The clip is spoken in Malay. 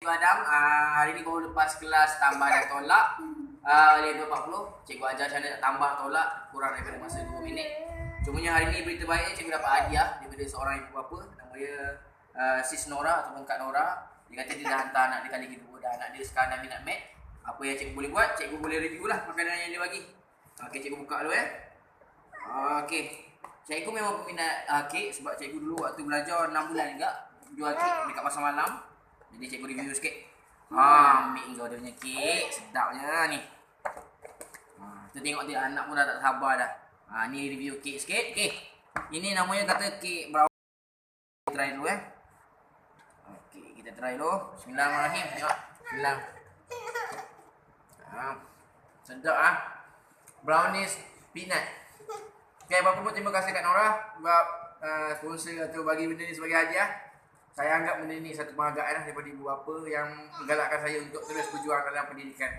Cikgu Adam, hari ni baru lepas kelas tambah dan tolak level 40. Cikgu ajar macam mana nak tambah tolak kurang daripada masa 2 minit. Cumanya hari ni berita baiknya cikgu dapat hadiah daripada seorang ibu bapa. Nama dia Sis Nora ataupun Kak Nora. Dia kata dia dah hantar anak dia kali kedua dan anak dia sekarang dah minat mat. Apa yang cikgu boleh buat, cikgu boleh review lah makanan yang dia bagi. Okey, cikgu buka dulu Okey. Cikgu memang peminat kek sebab cikgu dulu waktu belajar 6 bulan juga jual kek dekat pasar malam. Jadi cikgu review sikit. Ambil kau dia punya kek, sedapnya ni. Kita tengok dia anak pun dah tak sabar dah. Ni review kek sikit. Okey. Ini namanya kata kek brownie. Kita try dulu Okey, kita try dulu. Bismillahirrahmanirrahim. Tengok. Bismillah. Sedap brownies peanut. Okay, apa pun terima kasih Kak Nora sebab sponsor atau bagi benda ni sebagai hadiah. Saya anggap benda ni satu penghargaan daripada ibu bapa yang menggalakkan saya untuk terus berjuang dalam pendidikan.